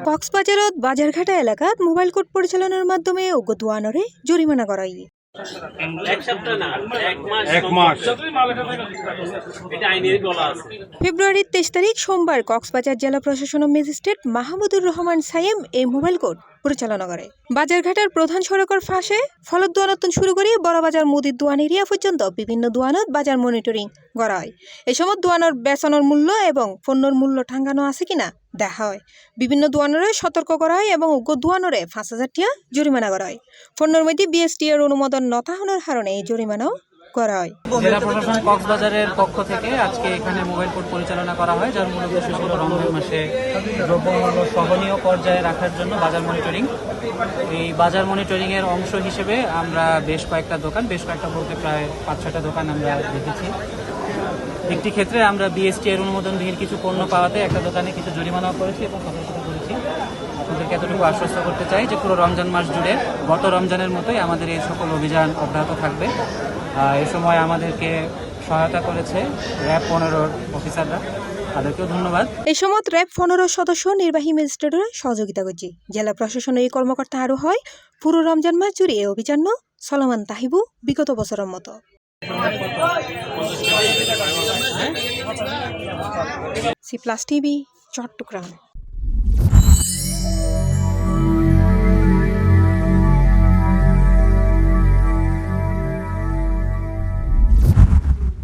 কক্সবাজারত বাজারঘাটা এলাকাত mobile court পরিচালনার মাধ্যমে অজ্ঞ দোয়ানরে জরিমানা করাই। ফেব্রুয়ারির 23 তারিখ সোমবার কক্সবাজার জেলা প্রশাসন ও ম্যাজিস্ট্রেট মাহমুদুর রহমান সাইম এই মোবাইল কোর্ট পরিচালনা করে। বাজারঘাটার প্রধান সড়কের ফাঁসে ফলত দোয়ানতন শুরু করে বড়বাজার মুদির দোয়ান এরিয়া পর্যন্ত বিভিন্ন দোয়ানত বাজার মনিটরিং করা হয়। এই সময় দোয়ানোর বেচনের মূল্য এবং পণ্যের মূল্য ঠাঙ্গানো আছে কিনা দেখা হয়। বিভিন্ন দোয়ানরে সতর্ক করা হয় এবং উগ্র দোয়ানরে 5,000 টাকা জরিমানা করা হয়। পণ্যের মধ্যে বিএসটি এর অনুমোদন নতাহনের কারণে এই জরিমানাও করা হয়। জেলা প্রশাসন কক্সবাজারের পক্ষ থেকে আজকে এখানে মোবাইল কোর্ট পরিচালনা করা হয়, যার মূল উদ্দেশ্য ছিল রমজান মাসে দ্রব্যমূল্য সহনীয় পর্যায়ে রাখার জন্য বাজার মনিটরিং। এই বাজার মনিটরিং এর অংশ হিসেবে আমরা বেশ কয়েকটা বলতে প্রায় 5-6টা দোকান আমরা দেখেছি। একটি ক্ষেত্রে আমরা বিএসটি এর অনুমোদনবিহীন কিছু পণ্য পাওয়াতে একটা দোকানে কিছু জরিমানাও করেছি এবং সতর্কতা করেছি। আপনাদেরকে এতটুকু আশ্বস্ত করতে চাই যে পুরো রমজান মাস জুড়ে গত রমজানের মতোই আমাদের এই সকল অভিযান অব্যাহত থাকবে। এ সময় আমাদেরকে সহায়তা করেছে র্যাব 15 অফিসাররা, তাদেরকেও ধন্যবাদ। এই সময় র্যাব 15 সদস্য নির্বাহী ম্যাজিস্ট্রেটের সহযোগিতা করছে। জেলা প্রশাসনের এই কর্মকর্তা আরও হয় পুরো রমজান মাস জুড়ে এই অভিযান চলমান তাহিবু বিগত বছরের মতো। C+ TV Chittagong.